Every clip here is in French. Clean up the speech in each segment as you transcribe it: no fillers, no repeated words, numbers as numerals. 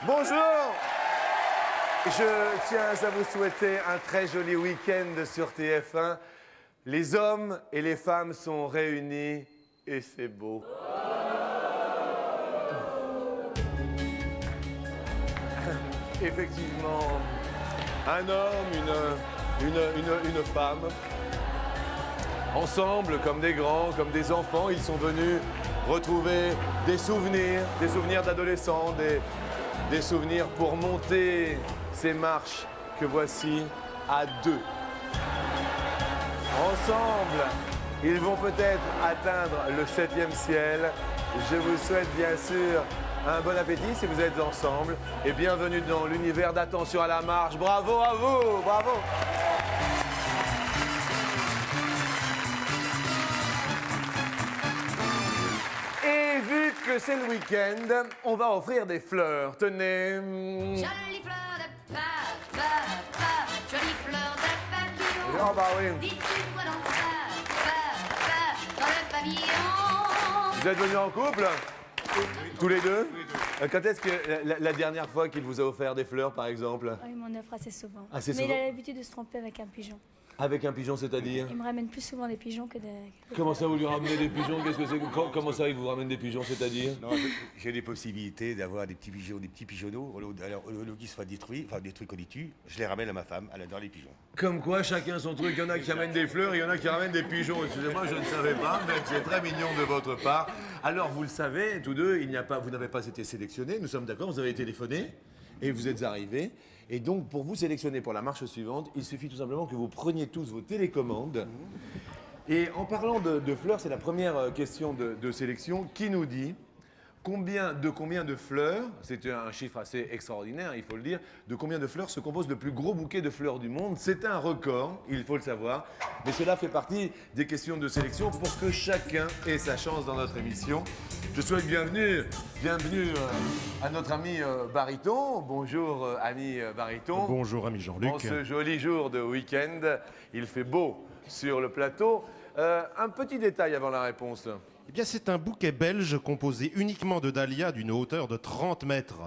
Bonjour. Je tiens à vous souhaiter un très joli week-end sur TF1. Les hommes et les femmes sont réunis et c'est beau. Effectivement, un homme, une femme, ensemble, comme des grands, comme des enfants, ils sont venus retrouver des souvenirs d'adolescents, des souvenirs pour monter ces marches que voici à deux. Ensemble, ils vont peut-être atteindre le 7e ciel. Je vous souhaite bien sûr un bon appétit si vous êtes ensemble et bienvenue dans l'univers d'Attention à la marche. Bravo à vous, bravo. Et vu que c'est le week-end, on va offrir des fleurs. Tenez. Jolie fleur de papa, jolie fleur de papillon. Oh bah oui. Dis-tu quoi dans dans le pavillon? Vous êtes venus en couple? Tous les deux? Quand est-ce que la dernière fois qu'il vous a offert des fleurs, par exemple? Il m'en offre assez souvent. Assez Mais souvent? il a l'habitude de se tromper avec un pigeon. Avec un pigeon, c'est-à-dire? Il me ramène plus souvent des pigeons que des... Comment ça, vous lui ramenez des pigeons? Qu'est-ce que c'est? Comment ça, il vous ramène des pigeons, c'est-à-dire? Non, j'ai des possibilités d'avoir des petits pigeons, des petits pigeonneaux. Au lieu qu'ils soient détruits, enfin des trucs qu'on y tue, je les ramène à ma femme, elle adore les pigeons. Comme quoi, chacun son truc. Il y en a qui ramènent des fleurs, il y en a qui ramènent des pigeons. Excusez-moi, je ne savais pas, mais c'est très mignon de votre part. Alors, vous le savez, tous deux, vous n'avez pas été sélectionnés. Nous sommes d'accord, vous avez téléphoné et vous êtes arrivés. Et donc, pour vous sélectionner pour la marche suivante, il suffit tout simplement que vous preniez tous vos télécommandes. Et en parlant de fleurs, c'est la première question de sélection qui nous dit combien de fleurs, c'est un chiffre assez extraordinaire, il faut le dire, de combien de fleurs se compose le plus gros bouquet de fleurs du monde. C'est un record, il faut le savoir, mais cela fait partie des questions de sélection pour que chacun ait sa chance dans notre émission. Je souhaite bienvenue à notre ami Baryton. Bonjour ami Baryton. Bonjour ami Jean-Luc. En ce joli jour de week-end, il fait beau sur le plateau. Un petit détail avant la réponse. Eh bien, c'est un bouquet belge composé uniquement de dahlias d'une hauteur de 30 mètres.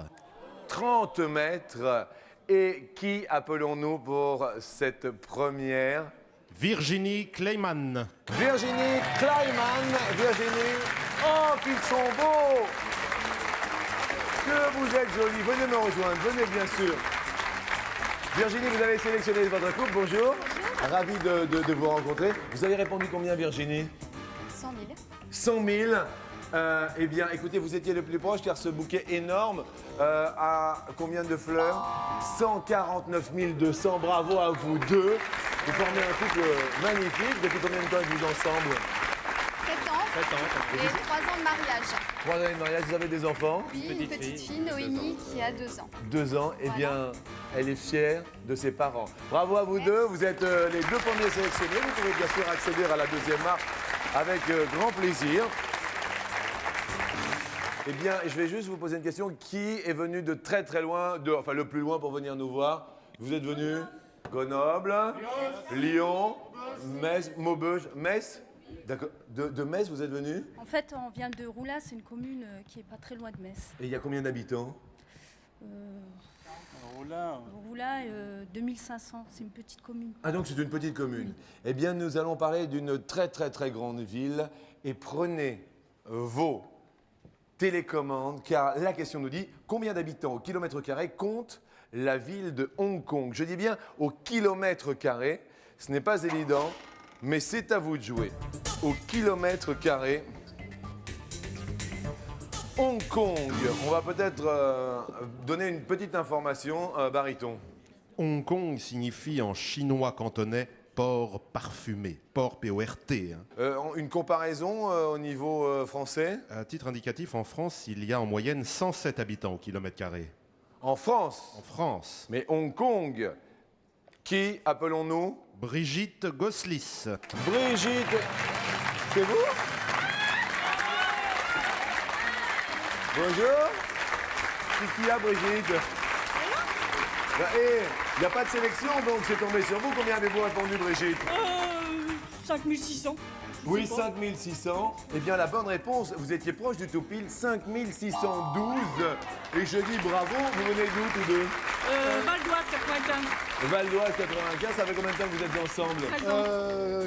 30 mètres. Et qui appelons-nous pour cette première? Virginie Kleiman. Virginie Kleiman. Virginie, oh, qu'ils sont beaux! Que vous êtes jolie. Venez me rejoindre, venez bien sûr. Virginie, vous avez sélectionné votre couple. Bonjour. Ravi de vous rencontrer. Vous avez répondu combien, Virginie? 100 000. 100 000. Eh bien, écoutez, vous étiez le plus proche car ce bouquet énorme a combien de fleurs? 149 200. Bravo à vous deux. Vous formez un couple magnifique. Depuis combien de temps êtes-vous ensemble? 7 ans et 3 ans de mariage. 3 années de mariage. Vous avez des enfants? Puis une petite fille, Noémie, qui a 2 ans. 2 ans. Eh bien, elle est fière de ses parents. Bravo à vous deux. Vous êtes les deux premiers sélectionnés. Vous pouvez bien sûr accéder à la deuxième marche avec grand plaisir. Eh bien, je vais juste vous poser une question. Qui est venu de très très loin, enfin le plus loin pour venir nous voir? Vous êtes venu Grenoble, Lyon, Metz, Maubeuge, Metz? D'accord. De Metz, vous êtes venu? En fait, on vient de Roulas, c'est une commune qui est pas très loin de Metz. Et il y a combien d'habitants? Roulas, 2500, c'est une petite commune. Ah donc c'est une petite commune. Eh bien nous allons parler d'une très très très grande ville et prenez vos télécommandes car la question nous dit combien d'habitants au kilomètre carré compte la ville de Hong Kong. Je dis bien au kilomètre carré, ce n'est pas évident mais c'est à vous de jouer. Au kilomètre carré, Hong Kong. On va peut-être donner une petite information, Baryton. Hong Kong signifie en chinois cantonais port parfumé, port P-O-R-T. Une comparaison au niveau français? À titre indicatif, en France, il y a en moyenne 107 habitants au kilomètre carré. En France? En France. Mais Hong Kong, qui appelons-nous? Brigitte Gosselis. Brigitte, c'est vous? Bonjour. C'est qui a Brigitte? Il n'y a pas de sélection, donc c'est tombé sur vous. Combien avez-vous répondu, Brigitte? 5600. Oui, 5600. Eh bien, la bonne réponse, vous étiez proche du tout pile, 5612. Et je dis bravo, vous venez d'où tous deux? Val d'Oise, 95. Val d'Oise 95, ça fait combien de temps que vous êtes ensemble? 13 ans.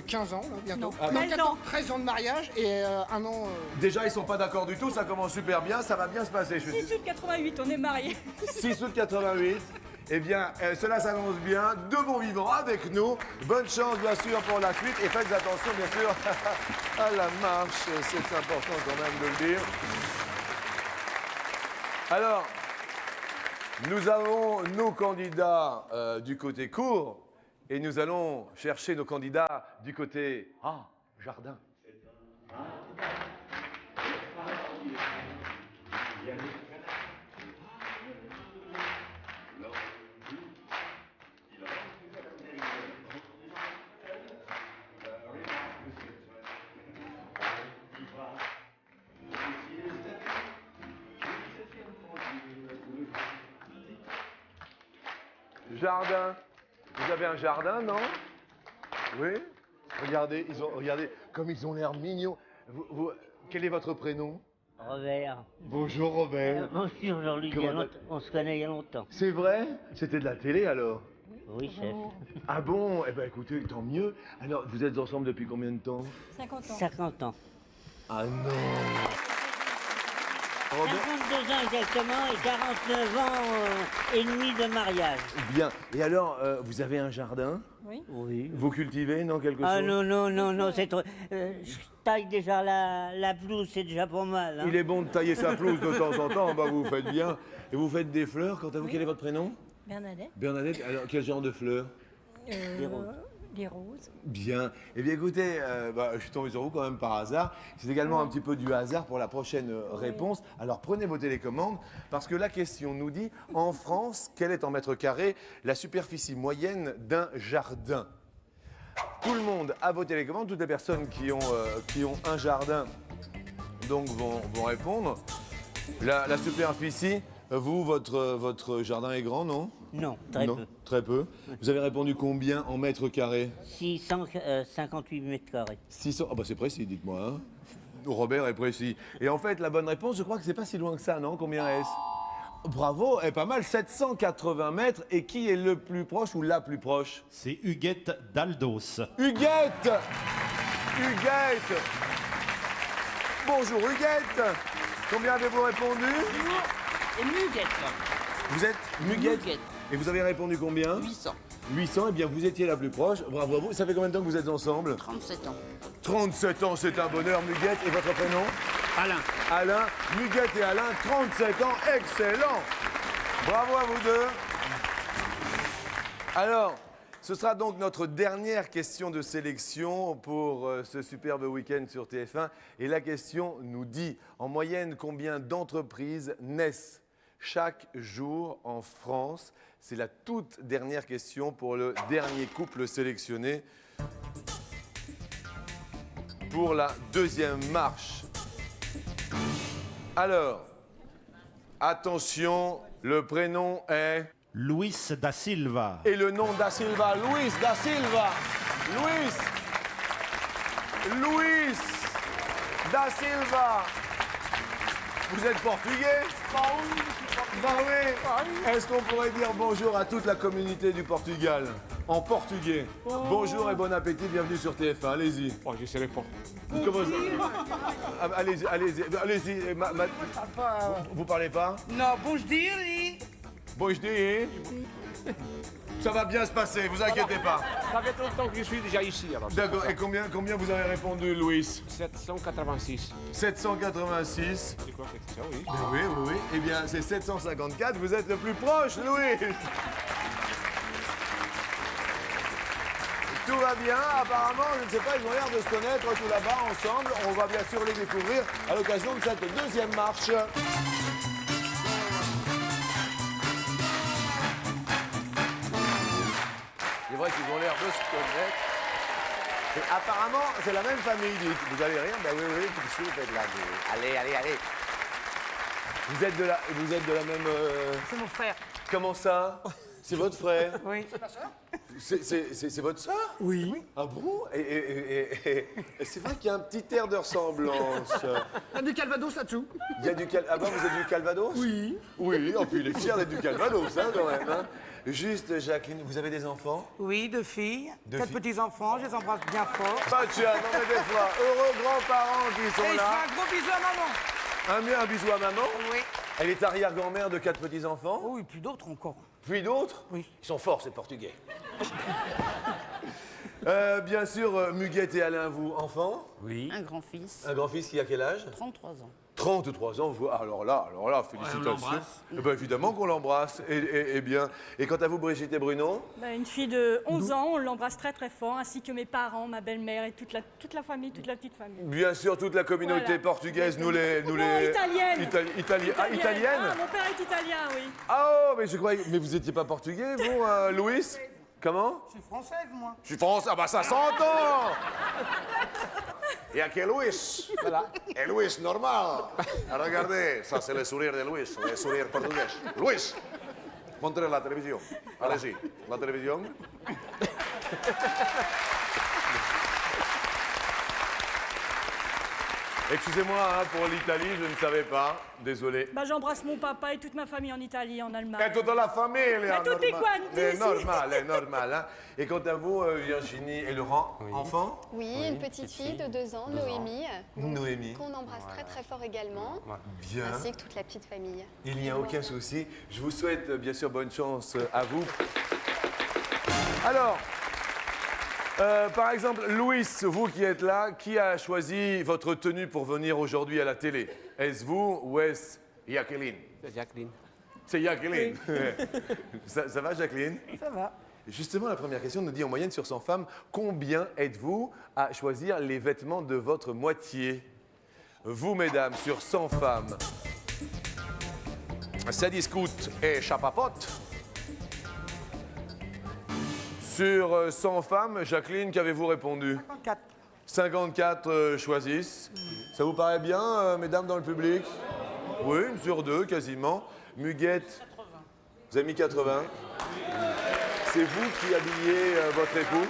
15 ans, là, bientôt. Non, Ah, 13 ans. 13 ans de mariage et un an. Déjà, ils sont pas d'accord du tout, ça commence super bien, ça va bien se passer. 6 août 88, on est mariés. 6 août 88. Eh bien, cela s'annonce bien. Deux bons vivants avec nous. Bonne chance, bien sûr, pour la suite. Et faites attention, bien sûr, à la marche. C'est important quand même de le dire. Alors, nous avons nos candidats du côté court et nous allons chercher nos candidats du côté jardin. Jardin. Vous avez un jardin, non? Oui. Regardez, regardez comme ils ont l'air mignons. Quel est votre prénom? Robert. Bonjour Robert. Bonjour Jean-Luc, on se connaît il y a longtemps. C'est vrai? C'était de la télé alors? Oui, chef. Ah bon? Eh ben écoutez, tant mieux. Alors, vous êtes ensemble depuis combien de temps? 50 ans. 50 ans. Ah non. Robert. 52 ans exactement et 49 ans et demi de mariage. Bien. Et alors, vous avez un jardin? Oui. Oui. Vous cultivez, non, quelque Ah chose? non, c'est trop... je taille déjà la pelouse, c'est déjà pas mal. Hein. Il est bon de tailler sa pelouse de temps en temps, bah vous faites bien. Et vous faites des fleurs, quant à vous, quel est votre prénom? Bernadette. Bernadette, alors quel genre de fleurs? Des roses. Des roses. Bien. Eh bien écoutez, je suis tombé sur vous quand même par hasard. C'est également un petit peu du hasard pour la prochaine réponse. Alors prenez vos télécommandes, parce que la question nous dit, en France, quelle est en mètres carrés la superficie moyenne d'un jardin? Tout le monde a vos télécommandes, toutes les personnes qui ont un jardin donc vont répondre. La superficie, vous, votre jardin est grand, non? Non, très peu. Très peu. Vous avez répondu combien en mètres carrés? 658 mètres carrés. 600. Ah bah c'est précis, dites-moi. Hein. Robert est précis. Et en fait, la bonne réponse, je crois que c'est pas si loin que ça, non? Combien est-ce? Bravo, est pas mal, 780 mètres. Et qui est le plus proche ou la plus proche? C'est Huguette d'Aldos. Huguette! Huguette! Bonjour Huguette! Combien avez-vous répondu? Et Muguette. Vous êtes Muguette? Muguette. Et vous avez répondu combien? 800. 800, eh bien vous étiez la plus proche. Bravo à vous. Ça fait combien de temps que vous êtes ensemble? 37 ans. 37 ans, c'est un bonheur, Muguette. Et votre prénom? Alain. Alain. Muguette et Alain, 37 ans, excellent. Bravo à vous deux. Alors, ce sera donc notre dernière question de sélection pour ce superbe week-end sur TF1. Et la question nous dit, en moyenne, combien d'entreprises naissent chaque jour en France? C'est la toute dernière question pour le dernier couple sélectionné pour la deuxième marche. Alors, attention, le prénom est... Luis da Silva. Et le nom da Silva, Luis da Silva. Luis da Silva. Vous êtes portugais? Bah oui. Est-ce qu'on pourrait dire bonjour à toute la communauté du Portugal en portugais? Bonjour et bon appétit, bienvenue sur TF1, allez-y. Oh, je ne serai pas. Comment ça? Allez-y. Vous parlez pas? Non, bonjour. Bon, je dis, ça va bien se passer, vous inquiétez pas. Ça fait longtemps que je suis déjà ici. Alors. D'accord, et combien vous avez répondu, Louis? 786. 786. C'est quoi cette question, oui? Oui. Eh bien, c'est 754, vous êtes le plus proche, Louis. Tout va bien, apparemment, je ne sais pas, ils ont l'air de se connaître tout là-bas, ensemble. On va bien sûr les découvrir à l'occasion de cette deuxième marche. C'est vrai qu'ils ont l'air de se connaître. Et apparemment, c'est la même famille, dites. Vous allez rire? Ben oui, tout de suite, faites là. Allez. Vous êtes de la même... C'est mon frère. Comment ça? C'est votre frère? Oui. C'est votre sœur? Oui. Ah bon? Et c'est vrai qu'il y a un petit air de ressemblance. Il y a du Calvados là-dessous. Il y a du Ah ben vous êtes du Calvados? Oui. Oui, en plus il est fier d'être du Calvados, hein, quand même. Hein. Juste, Jacqueline, vous avez des enfants? Oui, 2 filles, Deux 4 filles. petits-enfants, je les embrasse bien fort. Bah tiens, non mais des fois, heureux grands-parents qui Et sont je là. fais un gros bisou à maman. Un bisou à maman. Oui. Elle est arrière-grand-mère de 4 petits-enfants. Oh, et puis d'autres encore. Puis d'autres? Oui. Ils sont forts, ces Portugais. Bien sûr, Muguette et Alain, vous, enfants? Oui. Un grand-fils, Un grand-fils qui a quel âge? 33 ans. 33 ans, vous... alors là, félicitations. Eh ben, évidemment qu'on l'embrasse. Et bien. Et quant à vous, Brigitte et Bruno? Une fille de 11 ans, on l'embrasse très très fort, ainsi que mes parents, ma belle-mère et toute la famille, toute la petite famille. Bien sûr, toute la communauté Voilà. portugaise, nous les... Non, italienne. Ah, italienne? Ah, mon père est italien, oui. Ah, oh, mais je croyais... Mais vous étiez pas portugais, vous, Louis? Comment? Je suis française, moi. Je suis français. Ah bah ça s'entend. Et à quel Luis? Voilà. Et Luis, normal. Regardez, ça c'est le sourire de Luis, le sourire portugais. Luis, montrez la télévision. Allez-y, la télévision. Excusez-moi hein, pour l'Italie, je ne savais pas. Désolé. J'embrasse mon papa et toute ma famille en Italie, en Allemagne. Et toute la famille, tutti quanti, c'est sì. normal, c'est normal. Hein. Et quant à vous, Virginie et Laurent, enfants? Oui, une petite fille de 2 ans, Noémie, Noémie. qu'on embrasse très très fort également, Bien. ainsi que toute la petite famille. Il n'y a aucun souci. Je vous souhaite bien sûr bonne chance à vous. Alors, par exemple, Louis, vous qui êtes là, qui a choisi votre tenue pour venir aujourd'hui à la télé? Est-ce vous ou est-ce Jacqueline? C'est Jacqueline. C'est Jacqueline. Ça va, Jacqueline? Ça va. Justement, la première question nous dit en moyenne sur 100 femmes, combien êtes-vous à choisir les vêtements de votre moitié? Vous, mesdames, sur 100 femmes, ça discute et chapapote. Sur 100 femmes, Jacqueline, qu'avez-vous répondu? 54. 54 choisissent. Ça vous paraît bien, mesdames dans le public? Oui, une sur 2, quasiment. Muguette? 80. Vous avez mis 80? C'est vous qui habillez votre époux?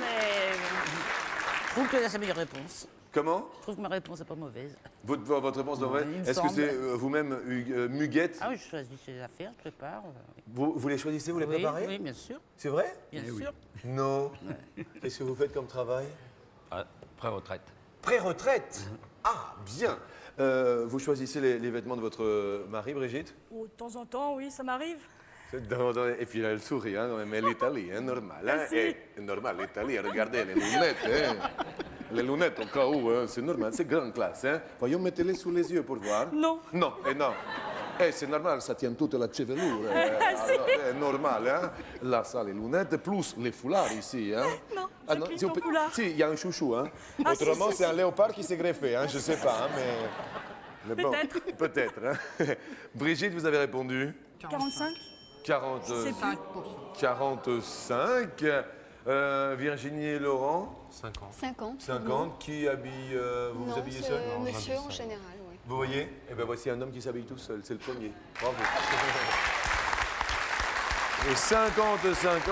Je trouve que c'est la meilleure réponse. Comment? Je trouve que ma réponse n'est pas mauvaise. Votre réponse devrait. Il me Est-ce que semble. c'est vous-même, Muguette? Ah oui, je choisis ces affaires, je prépare. Vous les choisissez, vous les préparez? Oui, bien sûr. C'est vrai? Bien sûr. Non. Qu'est-ce que vous faites comme travail? Pré-retraite. Pré-retraite? Ah, bien. Vous choisissez les vêtements de votre mari, Brigitte? Oh, de temps en temps, oui, ça m'arrive. Et puis là, elle sourit, hein, quand même. Elle est l'Italie, hein, normal. Hein, Merci. normal, l'Italie, regardez les lunettes. Hein. Les lunettes, au cas où, hein, c'est normal, c'est grande classe. Hein. Voyons, mettez-les sous les yeux pour voir. Non. Non, non. C'est normal, ça tient toute la chevelure. Si. C'est normal, hein. Là, ça, les lunettes, plus les foulards ici. Hein. Non, Ah, j'ai pris si, ton foulard. Si, il y a un chouchou. Hein. Ah, si, Autrement, si, c'est si. un léopard qui s'est greffé. Hein. Je ne sais pas, hein, mais bon, Peut-être. peut-être. Hein. Brigitte, vous avez répondu 45. 45. 45. Virginie et Laurent 50. 50. Qui habille vous Non, habillez c'est seul? monsieur en général, oui. Vous voyez? Eh bien, voici un homme qui s'habille tout seul. C'est le premier. Bravo. Et 50-50.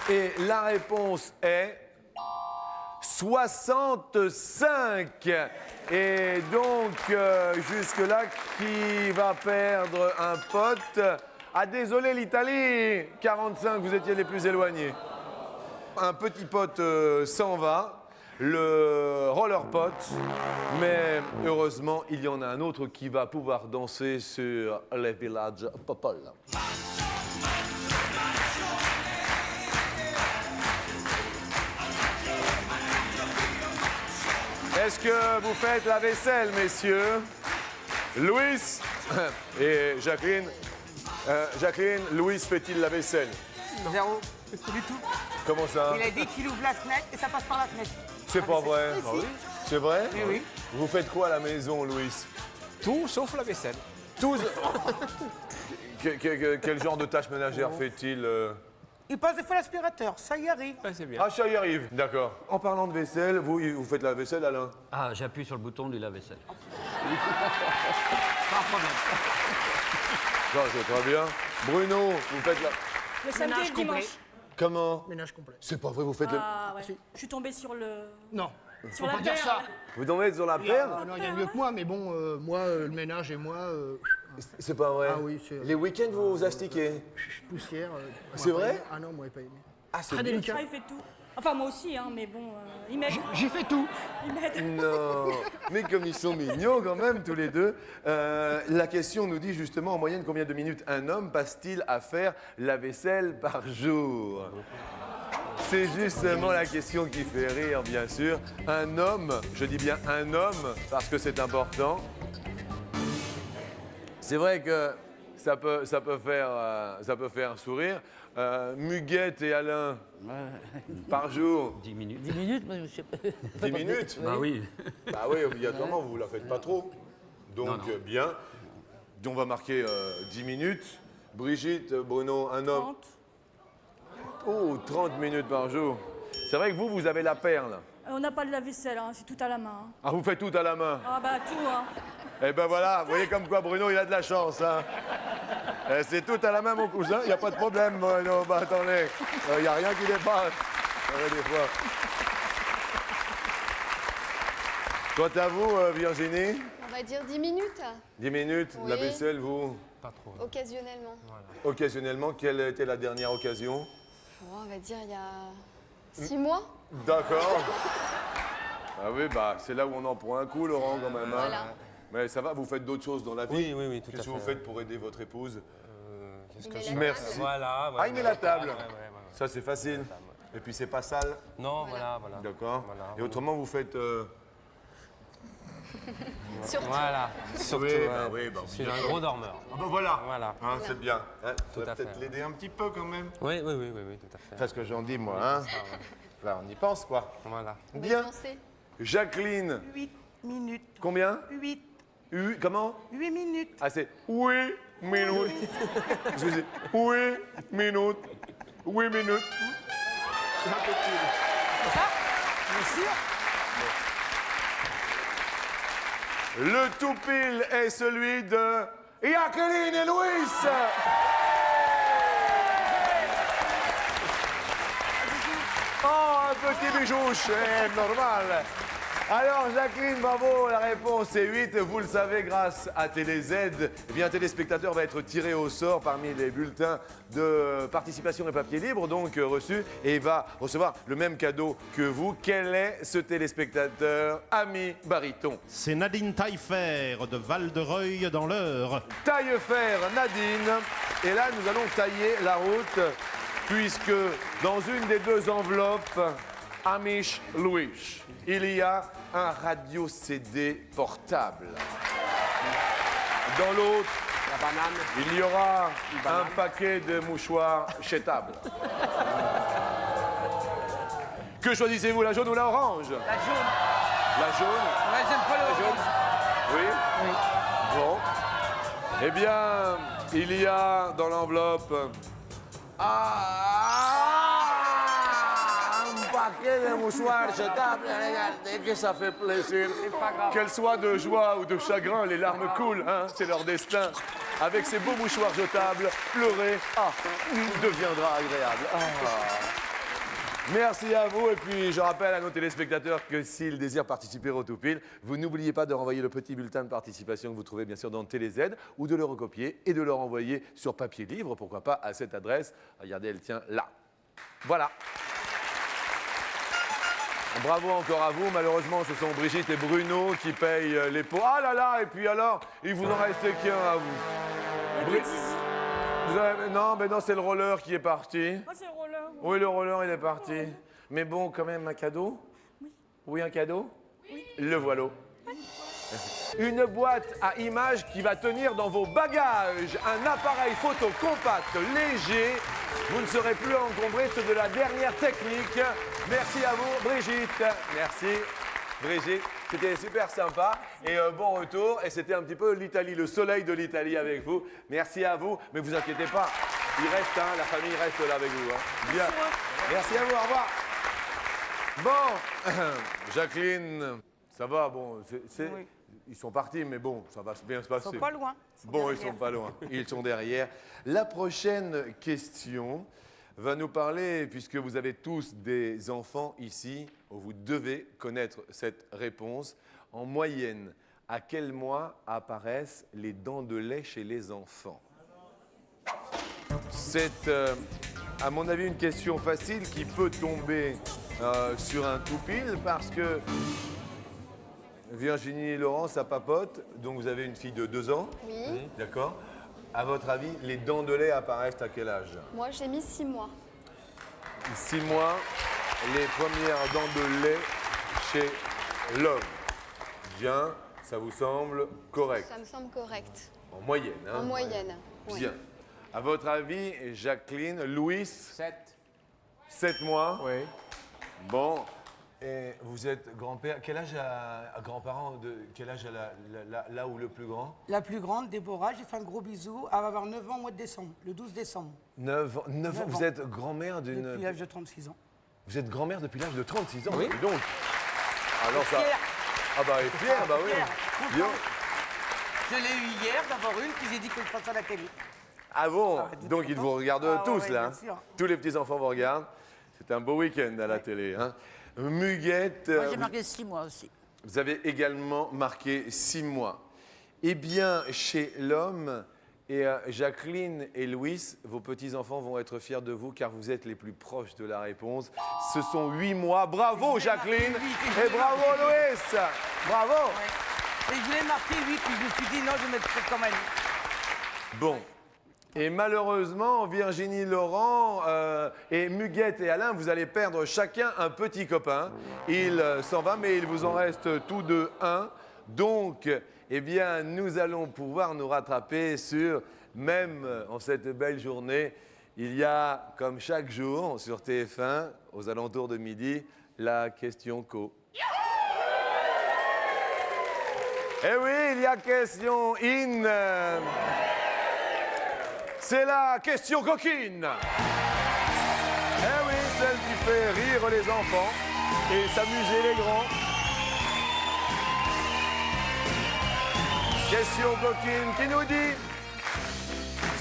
Et la réponse est 65. Et donc, jusque-là, qui va perdre un pote? Ah, désolé, l'Italie. 45, vous étiez les plus éloignés. Un petit pote s'en va, le roller pote, mais heureusement, il y en a un autre qui va pouvoir danser sur les villages Popol. Est-ce que vous faites la vaisselle, messieurs? Louis et Jacqueline. Jacqueline, Louis fait-il la vaisselle? Zéro. Du tout. Comment ça? Il a dit qu'il ouvre la fenêtre et ça passe par la fenêtre. C'est pas vrai. Ah oui. C'est vrai? Oui, oui. Vous faites quoi à la maison, Louis? Tout sauf la vaisselle. Tous. Quel genre de tâches ménagères fait-il? Il passe des fois l'aspirateur, ça y arrive. Ouais, c'est bien. Ah, ça y arrive. D'accord. En parlant de vaisselle, vous faites la vaisselle, Alain? Ah, j'appuie sur le bouton du lave-vaisselle. Ça, c'est très bien. Bruno, vous faites la... Le samedi et Ménage le complet. dimanche. Comment? Ménage complet. C'est pas vrai, vous faites le... Ah ouais. Si. Je suis tombée sur le... Non. Sur Faut la pas dire terre. ça. Vous tombez sur la Il y a- perle? non, il y a mieux que moi, mais bon, moi, le ménage et moi, C'est pas vrai. Ah oui, c'est- Les week-ends, vous vous astiquez? poussière. C'est moi, pas vrai aimé. Ah non, moi, pas aimé. Ah, c'est Très bien. délicat. Ah, il fait tout. Enfin, moi aussi, hein, mais bon, il m'aide. J'ai fait tout. Il m'aide. Non, mais comme ils sont mignons quand même tous les deux. La question nous dit justement en moyenne combien de minutes un homme passe-t-il à faire la vaisselle par jour? C'est justement la question qui fait rire, bien sûr. Un homme, je dis bien un homme parce que c'est important. C'est vrai que ça peut faire sourire. Muguette et Alain, par jour. 10 minutes. 10 minutes, moi, je sais pas. 10 minutes? Bah oui. Bah oui, obligatoirement, vous ne la faites pas trop. Donc, Non, non. bien. On va marquer 10 minutes. Brigitte, Bruno, un homme. 30. Oh, 30 minutes par jour. C'est vrai que vous avez la perle. On n'a pas de lave-vaisselle, hein, c'est tout à la main. hein. Ah, vous faites tout à la main. Ah bah tout, hein. Eh ben voilà, vous voyez comme quoi Bruno, il a de la chance. Hein. C'est tout à la main, mon cousin, il n'y a pas de problème, Bruno. Bah attendez, il n'y a rien qui dépasse. Des fois. Quant à vous, Virginie, On va dire 10 minutes, 10 minutes, Oui. la vaisselle, vous, Pas trop. occasionnellement. occasionnellement, quelle était la dernière occasion? Bon, on va dire il y a 6 mois. D'accord. Ah oui, bah c'est là où on en prend un coup, Laurent, quand même. Hein. Voilà. Mais ça va, vous faites d'autres choses dans la vie? Oui, tout à fait. Qu'est-ce que vous faites pour aider votre épouse? Qu'est-ce Il que met je- la Merci. table. Voilà. Ah, il met la table. Ouais. Ça, c'est facile. Et puis, c'est pas sale. Non, voilà. D'accord. Voilà. Et autrement, vous faites... Surtout. Voilà. Surtout, Oui, ouais. bah oui, bah Je suis un gros dormeur. Ah bah voilà. Voilà. Hein, c'est bien. Hein, Tout ça va à peut-être fait. l'aider un petit peu quand même. Oui, tout à fait. Parce que j'en dis, moi, hein. Là, on y pense, quoi. Voilà. Bien. Pensez. Jacqueline, 8 minutes. combien? 8. Comment? 8 minutes. Ah, c'est 8 minutes. Excusez. 8 minutes. 8 minutes. Bien sûr. Le tout pile est celui de Jacqueline et Louis. Oh, un petit bijouche, normal. Alors, Jacqueline, bravo, la réponse est 8. Vous le savez, grâce à TéléZ, eh bien, un téléspectateur va être tiré au sort parmi les bulletins de participation et papier libre, donc reçus, et il va recevoir le même cadeau que vous. Quel est ce téléspectateur, ami baryton? C'est Nadine Taillefer de Val-de-Reuil dans l'Eure. Taillefer, Nadine. Et là, nous allons tailler la route, puisque dans une des deux enveloppes, Amish Louis, il y a un radio-CD portable. Dans l'autre, La banane. il y aura un paquet de mouchoirs jetables. Que choisissez-vous, la jaune ou la orange? La jaune. La jaune. Ouais, j'aime pas le jaune. Oui. Bon. Eh bien, il y a dans l'enveloppe un paquet de mouchoirs jetables. Regardez que ça fait plaisir. Qu'elles soient de joie ou de chagrin, les larmes coulent. Hein, c'est leur destin. Avec ces beaux mouchoirs jetables, pleurer deviendra agréable. Merci à vous. Et puis, je rappelle à nos téléspectateurs que s'ils désirent participer au Tout Pile, vous n'oubliez pas de renvoyer le petit bulletin de participation que vous trouvez bien sûr dans TéléZ ou de le recopier et de le renvoyer sur papier libre, pourquoi pas, à cette adresse. Regardez, elle tient là. Voilà. Bravo encore à vous. Malheureusement, ce sont Brigitte et Bruno qui payent les pots. Ah là là, et puis alors, il vous en reste qu'un à vous. Il y a que Zizi. Non, mais non, c'est le roller qui est parti. Ah, c'est le roller. Oui, le roller, il est parti. Mais bon, quand même, un cadeau? Oui, un cadeau? Oui. Le voilà. Une boîte à images qui va tenir dans vos bagages. Un appareil photo compact, léger. Vous ne serez plus encombré de la dernière technique. Merci à vous, Brigitte. Merci, Brigitte. C'était super sympa. Et bon retour. Et c'était un petit peu l'Italie, le soleil de l'Italie avec vous. Merci à vous. Mais vous inquiétez pas, il reste, hein, la famille reste là avec vous. Hein. Bien. Merci à vous, au revoir. Bon, Jacqueline, Ça va, bon, Oui. ils sont partis, mais bon, ça va bien se passer. Ils sont pas loin. Bon, ils sont pas loin. Ils sont derrière. La prochaine question va nous parler, puisque vous avez tous des enfants ici, vous devez connaître cette réponse. En moyenne, à quel mois apparaissent les dents de lait chez les enfants? C'est, à mon avis, une question facile qui peut tomber sur un tout pile parce que Virginie et Laurent, ça papote. Donc vous avez une fille de 2 ans. Oui. D'accord. À votre avis, les dents de lait apparaissent à quel âge? Moi, j'ai mis 6 mois. 6 mois, les premières dents de lait chez l'homme. Bien, ça vous semble correct? Ça me semble correct. En moyenne, hein? En moyenne. oui. Bien. À votre avis, Jacqueline, Louis, 7. 7 mois. Oui. Bon. Et vous êtes grand-père. Quel âge a grand-parent quel âge a là où le plus grand? La plus grande, Déborah, j'ai fait un gros bisou. Elle va avoir 9 ans au mois de décembre, le 12 décembre. 9 ans. Vous êtes grand-mère d'une. Depuis l'âge de 36 ans. Vous êtes grand-mère depuis l'âge de 36 ans. Oui. Dis donc. Alors ça. Fière. Ah bah elle est fière, bah oui. Fière. Dis donc. Je l'ai eu hier, d'abord une, puis j'ai dit que je passe à la télé. Ah bon? Ah, dis Donc donc. ils vous regardent Ah, tous ouais, là. bien hein. sûr. Tous les petits-enfants vous regardent. C'est un beau week-end à la télé. Hein. Muguette, Moi, j'ai marqué 6 mois aussi. vous avez également marqué 6 mois. Eh bien, chez l'homme, et Jacqueline et Louis, vos petits-enfants vont être fiers de vous car vous êtes les plus proches de la réponse. Ce sont 8 mois. Bravo Jacqueline et bravo Louis. Bravo. Et je l'ai marqué 8, puis je me suis dit non, je vais mettre 7 quand même. Bon. Et malheureusement, Virginie, Laurent et Muguette et Alain, vous allez perdre chacun un petit copain. Il s'en va, mais il vous en reste tous deux un. Donc, eh bien, nous allons pouvoir nous rattraper sur, même en cette belle journée, il y a, comme chaque jour, sur TF1, aux alentours de midi, la question co. Eh oui, il y a question in. C'est la question coquine. Eh oui, celle qui fait rire les enfants et s'amuser les grands. Question coquine qui nous dit,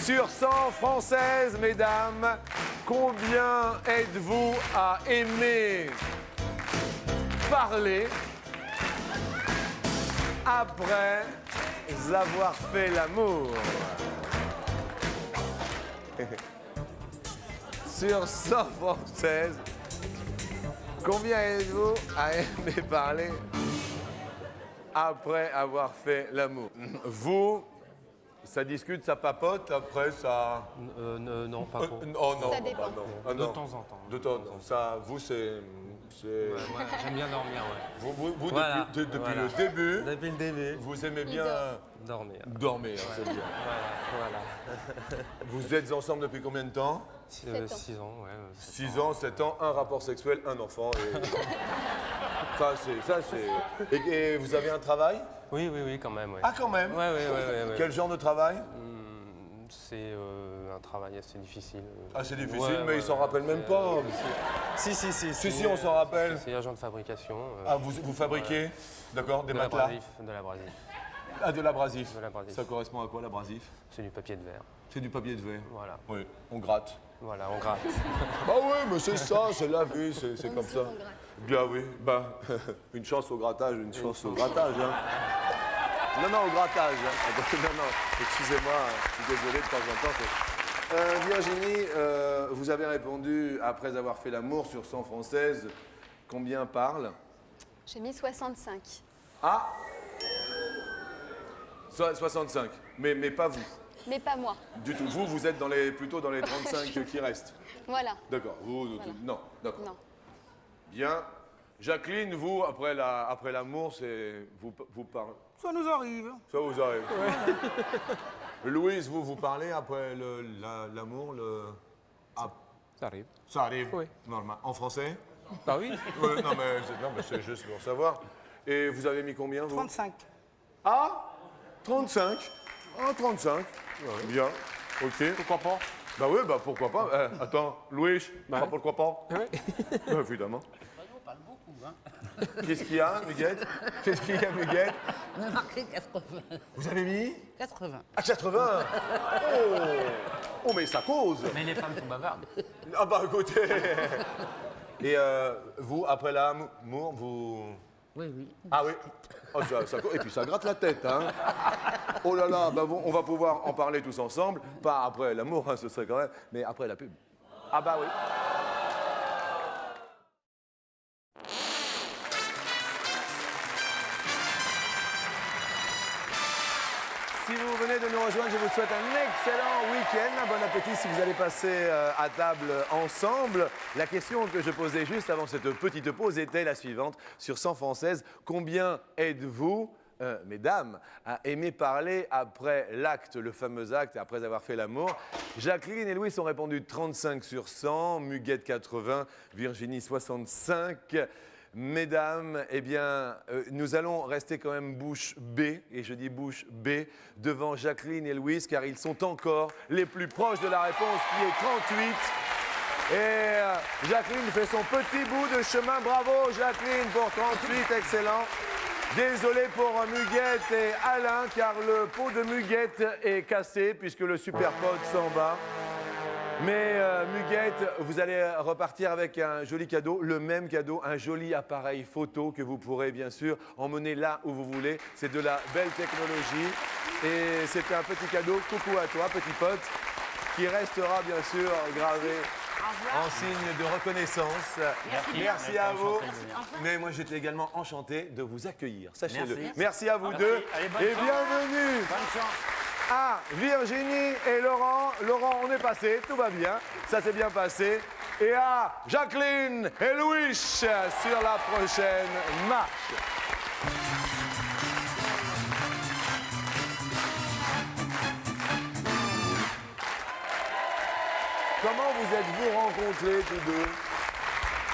sur 100 françaises, mesdames, combien êtes-vous à aimer parler après avoir fait l'amour? Sur 100 françaises, combien êtes-vous à aimer parler après avoir fait l'amour? Vous, ça discute, ça papote, après ça... Non, pas trop. Oh non, Ça dépend. bah non. Ah De non. temps en temps. De temps en temps. Ça, vous, c'est... Ouais, j'aime bien dormir, ouais. Vous, Voilà, depuis voilà. le début, Depuis le début, vous aimez bien dormir. dormir, c'est bien. Voilà. Vous êtes ensemble depuis combien de temps? 6 ans, ouais. 6 ans, 7 ans, un rapport sexuel, un enfant. Et... ça, c'est... Et vous avez un travail? Oui, quand même, ouais. Ah, quand même? Ouais. Quel genre de travail? C'est un travail assez difficile. Ah, c'est difficile, Ouais, mais ouais, ils s'en rappellent même pas. Si, Si, on s'en rappelle. C'est agent de fabrication. Ah, vous fabriquez, d'accord, des de matelas? l'abrasif. De l'abrasif. Ah, de l'abrasif. De l'abrasif. Ça correspond à quoi, l'abrasif? C'est du papier de verre. C'est du papier de verre. Voilà. Oui, on gratte. Voilà, on gratte. Bah oui, mais c'est ça, c'est la vie, c'est comme ça. On gratte. Bien oui, bah, une chance au grattage, une chance au grattage. Hein. Non, au grattage. Hein. Non, excusez-moi, je suis désolé de temps en temps. Virginie, vous avez répondu, après avoir fait l'amour sur 100 françaises, combien parle? J'ai mis 65. Ah 65, mais pas vous, Mais pas moi. du tout. Vous êtes plutôt dans les 35 qui restent. Voilà. D'accord, vous, Voilà. non, d'accord. Non. Bien. Jacqueline, vous, après l'amour, c'est... Vous parlez... Ça nous arrive. Ça vous arrive. Louise, vous parlez après l'amour, Ah, Ça arrive. ça arrive. Oui. Normal. En français? Bah oui. Ouais, non, mais c'est juste pour savoir. Et vous avez mis combien, vous? 35. Ah 35. Ah, 35. Bien. OK. Pourquoi pas? Bah oui, pourquoi pas. Attends, Louis, pourquoi pas? Oui. Évidemment. Qu'est-ce qu'il y a, Muguette? Qu'est-ce qu'il y a, Muguette? On a marqué 80. Vous avez mis 80. à 80. Oh, oh, mais ça cause. Mais les femmes sont bavardes. Ah bah écoutez. Et vous, après l'amour, vous... Oui, oui. Ah oui. Oh, et puis ça gratte la tête, hein. Oh là là, bah bon, on va pouvoir en parler tous ensemble. Pas après l'amour, hein, ce serait quand même, mais après la pub. Ah bah oui. Si vous venez de nous rejoindre, je vous souhaite un excellent week-end, un bon appétit si vous allez passer à table ensemble. La question que je posais juste avant cette petite pause était la suivante. Sur 100 françaises, combien êtes-vous, mesdames, à aimer parler après l'acte, le fameux acte, après avoir fait l'amour? Jacqueline et Louis ont répondu 35 sur 100, Muguette 80, Virginie 65. Mesdames, eh bien, nous allons rester quand même bouche bée, et je dis bouche bée, devant Jacqueline et Louise, car ils sont encore les plus proches de la réponse, qui est 38. Et Jacqueline fait son petit bout de chemin. Bravo, Jacqueline, pour 38, excellent. Désolé pour Muguette et Alain, car le pot de Muguette est cassé, puisque le Superpod s'en va. Mais Muguette, vous allez repartir avec un joli cadeau, le même cadeau, un joli appareil photo que vous pourrez bien sûr emmener là où vous voulez. C'est de la belle technologie et c'est un petit cadeau, coucou à toi petit pote, qui restera bien sûr gravé en signe de reconnaissance. Merci à vous. Mais moi j'étais également enchanté de vous accueillir, sachez-le. Merci à vous deux et bienvenue. Bonne chance. À Virginie et Laurent. Laurent, on est passé, tout va bien, ça s'est bien passé. Et à Jacqueline et Louis sur la prochaine marche. Comment vous êtes-vous rencontrés tous deux?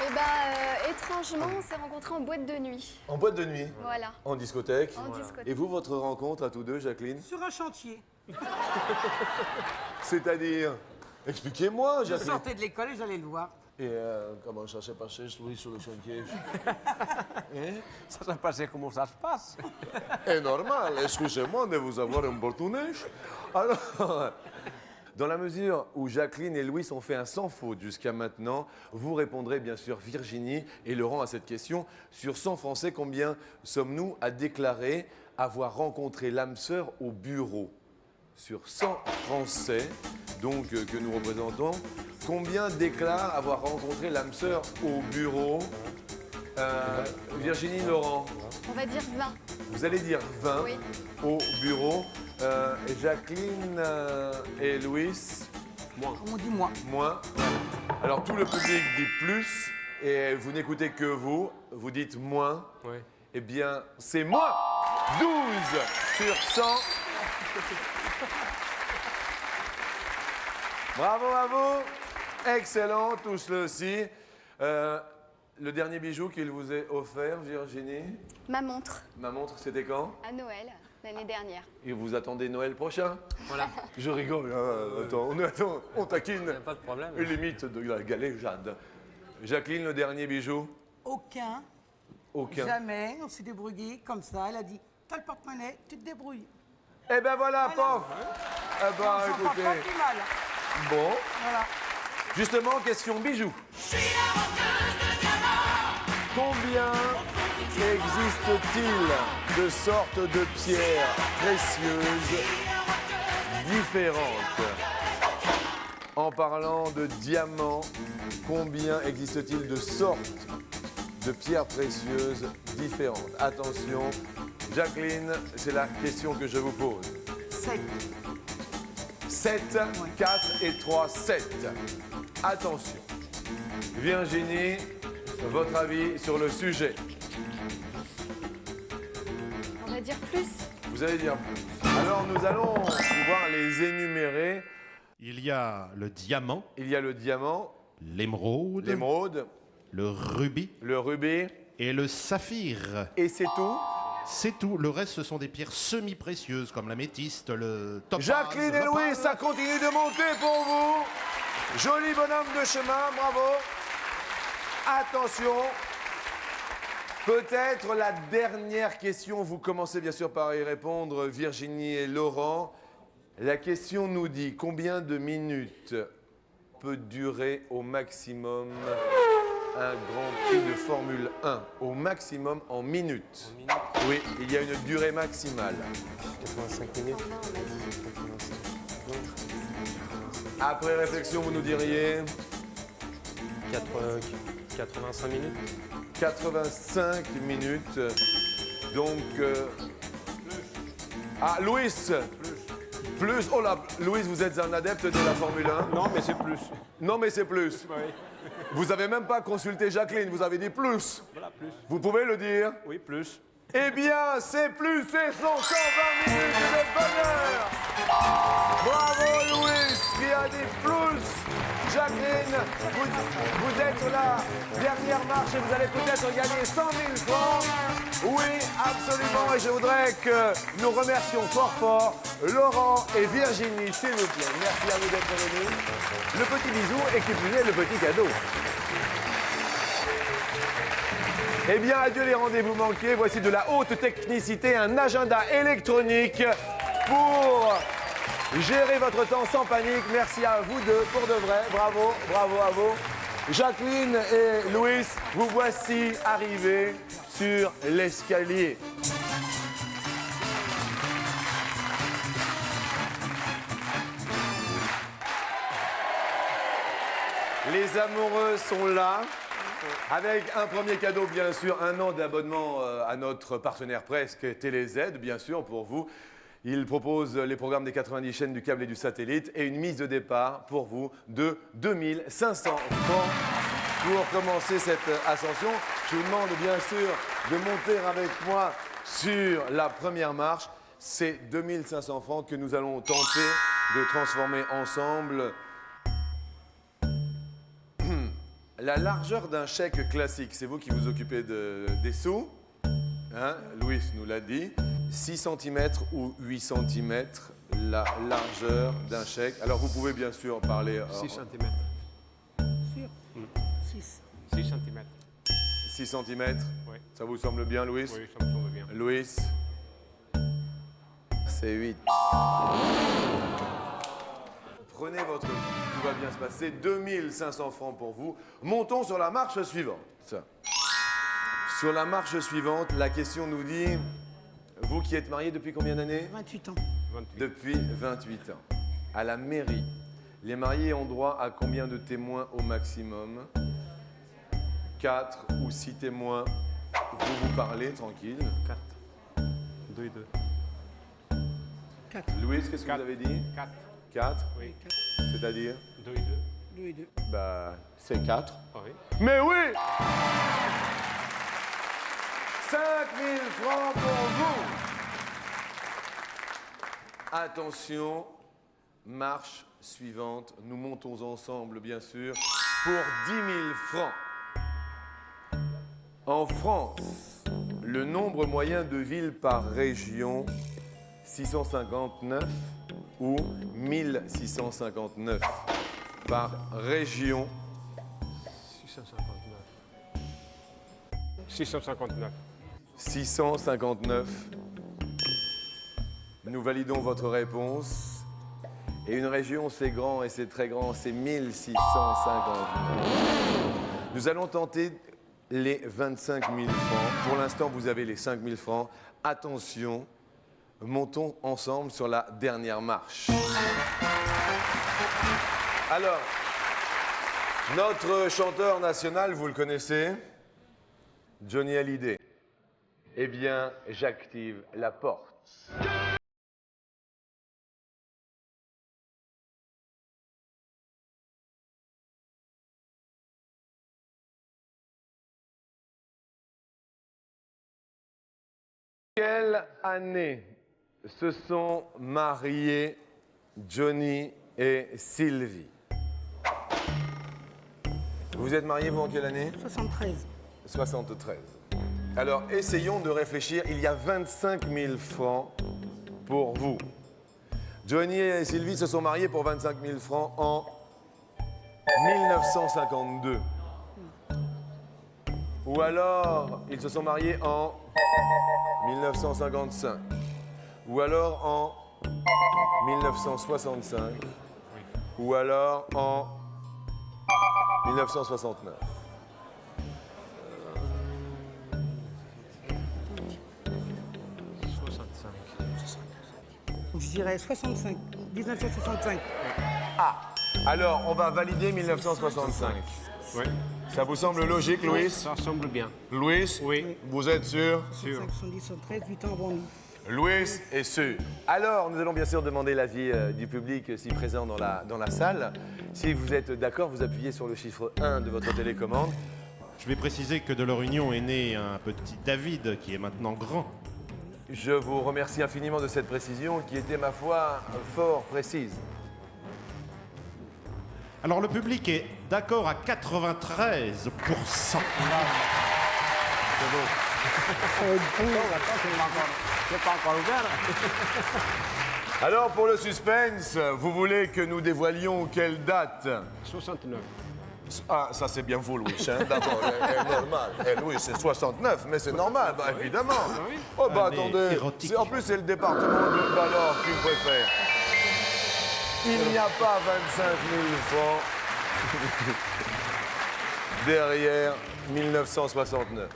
Eh ben, étrangement, on s'est rencontrés en boîte de nuit. En boîte de nuit? Voilà. En discothèque? En discothèque. Et vous, votre rencontre à tous deux, Jacqueline? Sur un chantier. C'est-à-dire? Expliquez-moi, Je Jacqueline. sortais de l'école et j'allais le voir. Et comment ça s'est passé, Louis, sur le chantier? Ça s'est passé comment ça se passe? C'est normal, excusez-moi de vous avoir importuné. Alors, dans la mesure où Jacqueline et Louis ont fait un sans faute jusqu'à maintenant, vous répondrez bien sûr Virginie et Laurent à cette question. Sur 100 Français, combien sommes-nous à déclarer avoir rencontré l'âme sœur au bureau? Sur 100 Français, donc que nous représentons, combien déclarent avoir rencontré l'âme sœur au bureau? Virginie, Laurent? On va dire 20. Vous allez dire 20 Oui. au bureau. Et Jacqueline et Louis? On dit moi. Moins. Alors tout le public dit plus et vous n'écoutez que vous. Vous dites moins. Oui. Eh bien, c'est moins. 12 sur 100. Bravo à vous. Excellent, tous-le aussi. Le dernier bijou qu'il vous est offert, Virginie? Ma montre, Ma montre, c'était quand? à Noël, l'année dernière. Et vous attendez Noël prochain? Voilà. Je rigole, hein. Attends, on taquine. Y a pas de problème. Une limite de la galéjade. Jacqueline, le dernier bijou? Aucun. Aucun. Jamais. On s'est débrouillé comme ça. Elle a dit, t'as le porte-monnaie, tu te débrouilles. Eh ben voilà, pof. Eh ben On s'en prend écoutez. pas plus mal. Bon, Voilà. justement, question bijoux. Combien existe-t-il de sortes de pierres précieuses différentes? En parlant de diamants, combien existe-t-il de sortes de pierres précieuses différentes? Attention, Jacqueline, c'est la question que je vous pose. 7. 7, 4 et 3, 7. Attention. Virginie, votre avis sur le sujet? On va dire plus. Vous allez dire plus. Alors nous allons pouvoir les énumérer. Il y a le diamant, Il y a le diamant, l'émeraude, l'émeraude, le rubis le rubis, et le saphir. et c'est tout. C'est tout. Le reste, ce sont des pierres semi-précieuses comme l'améthyste, le topaz. Jacqueline et l'opale. Louis, ça continue de monter pour vous. Joli bonhomme de chemin, bravo. Attention, Peut-être la dernière question, vous commencez bien sûr par y répondre, Virginie et Laurent. La question nous dit combien de minutes peut durer au maximum un Grand Prix de Formule 1? Au maximum en minutes. Oui, il y a une durée maximale. 85 minutes. Après réflexion, vous nous diriez 85 minutes. 85 minutes. Donc... Ah, Louis. Plus. Oh là, Louis, vous êtes un adepte de la Formule 1? Non, mais c'est plus. Non, mais c'est plus. Oui. Vous n'avez même pas consulté Jacqueline, vous avez dit plus. Voilà, plus. Vous pouvez le dire? Oui, plus. Eh bien, c'est plus, c'est 120 minutes de bonheur. Bravo Louis, qui a dit plus. Jacqueline, vous êtes sur la dernière marche et vous allez peut-être gagner 100 000 francs. Oui, absolument. Et je voudrais que nous remercions fort Laurent et Virginie, s'il vous plaît. Merci à vous d'être venus. Le petit bisou et qui plus est le petit cadeau. Eh bien, adieu les rendez-vous manqués. Voici de la haute technicité, un agenda électronique pour gérer votre temps sans panique. Merci à vous deux, pour de vrai. Bravo, bravo à vous. Jacqueline et Louis, vous voici arrivés sur l'escalier. Les amoureux sont là. Avec un premier cadeau, bien sûr, 1 an d'abonnement à notre partenaire presque, TéléZ, bien sûr, pour vous. Il propose les programmes des 90 chaînes du câble et du satellite et une mise de départ pour vous de 2500 francs pour commencer cette ascension. Je vous demande bien sûr de monter avec moi sur la première marche. C'est 2500 francs que nous allons tenter de transformer ensemble. La largeur d'un chèque classique, c'est vous qui vous occupez des sous. Hein, Louis nous l'a dit. 6 cm ou 8 cm, la largeur d'un chèque. Alors vous pouvez bien sûr parler... 6 cm. 6. 6 cm. 6 cm. Oui. Ça vous semble bien, Louis? Oui, ça me semble bien. Louis, c'est 8. Prenez votre... Tout va bien se passer. 2500 francs pour vous. Montons sur la marche suivante. Sur la marche suivante, la question nous dit... Vous qui êtes mariés depuis combien d'années? 28 ans. 28. Depuis 28 ans. À la mairie, les mariés ont droit à combien de témoins au maximum? 4 ou 6 témoins. Vous parlez tranquille. 4. 2 et 2. 4. Louis, qu'est-ce que vous avez dit? 4. 4? Oui. C'est-à-dire? 2 et 2. 2 et 2. Bah, c'est 4. Ah oui. Mais oui! 5 000 francs pour vous! Attention, marche suivante. Nous montons ensemble, bien sûr, pour 10 000 francs. En France, le nombre moyen de villes par région, 659 ou 1659 par région. 659. 659. 659. Nous validons votre réponse. Et une région, c'est grand et c'est très grand, c'est 1659. Nous allons tenter les 25 000 francs. Pour l'instant, vous avez les 5 000 francs. Attention, montons ensemble sur la dernière marche. Alors, notre chanteur national, vous le connaissez? Johnny Hallyday. Eh bien, j'active la porte. Quelle année se sont mariés Johnny et Sylvie? Vous êtes mariés, vous, en quelle année? 73. 73. Alors, essayons de réfléchir. Il y a 25 000 francs pour vous. Johnny et Sylvie se sont mariés pour 25 000 francs en 1952. Ou alors, ils se sont mariés en 1955. Ou alors en 1965. Ou alors en 1969. Je dirais 65, 1965. Ah, alors on va valider 1965. Oui. Ça vous semble logique, Louis? Ça semble bien. Louis? Oui. Vous êtes sûr? 70, 73, 8 ans avant nous. Louis est sûr. Alors, nous allons bien sûr demander l'avis du public si présent dans la salle. Si vous êtes d'accord, vous appuyez sur le chiffre 1 de votre télécommande. Je vais préciser que de leur union est né un petit David qui est maintenant grand. Je vous remercie infiniment de cette précision qui était, ma foi, fort précise. Alors le public est d'accord à 93%. C'est pas encore ouvert. Alors, pour le suspense, vous voulez que nous dévoilions quelle date? 69. Ah, ça c'est bien vous, Louis, hein, d'abord, normal. Louis, c'est 69, mais c'est normal, bah, évidemment. Oh, bah, Année attendez, érotique. en plus, c'est le département de Ballard qui préfère. Il n'y a pas 25 000 francs derrière 1969.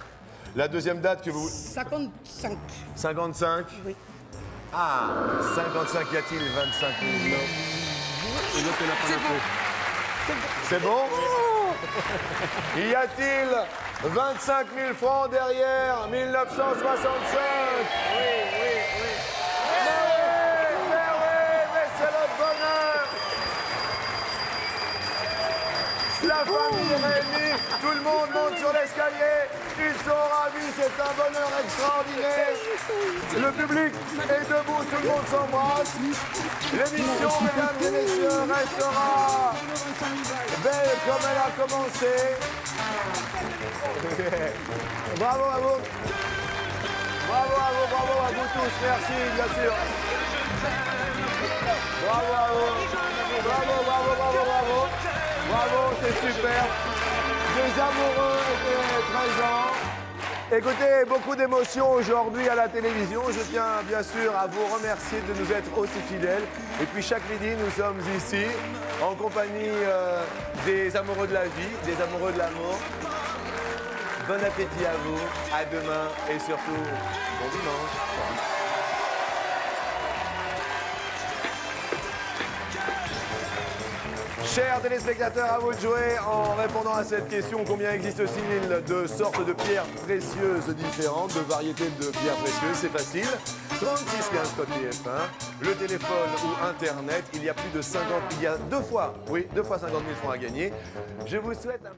La deuxième date que vous... 55. 55? Oui. Ah, 55, y a-t-il 25 000 francs? Et l'autre, il n'a pas noté. C'est bon? Y a-t-il 25 000 francs derrière 1965? Mais c'est le bonheur! La famille réunie, tout le monde monte sur l'escalier, ils sont ravis, c'est un bonheur extraordinaire. Le public est debout, tout le monde s'embrasse. L'émission, mesdames et messieurs, restera belle comme elle a commencé. Bravo à vous. Bravo à vous, bravo à vous tous, merci, bien sûr. Bravo à vous. Bravo, bravo, bravo, bravo. Bravo, c'est super. Des amoureux étaient présents. Écoutez, beaucoup d'émotions aujourd'hui à la télévision. Je tiens bien sûr à vous remercier de nous être aussi fidèles. Et puis chaque midi, nous sommes ici en compagnie des amoureux de la vie, des amoureux de l'amour. Bon appétit à vous, à demain et surtout, bon dimanche. Chers téléspectateurs, à vous de jouer en répondant à cette question. Combien existe-t-il de sortes de pierres précieuses différentes, de variétés de pierres précieuses? C'est facile. 36 15 code TF1, le téléphone ou Internet. Il y a plus de 50, il y a deux fois 50 000 francs à gagner. Je vous souhaite un...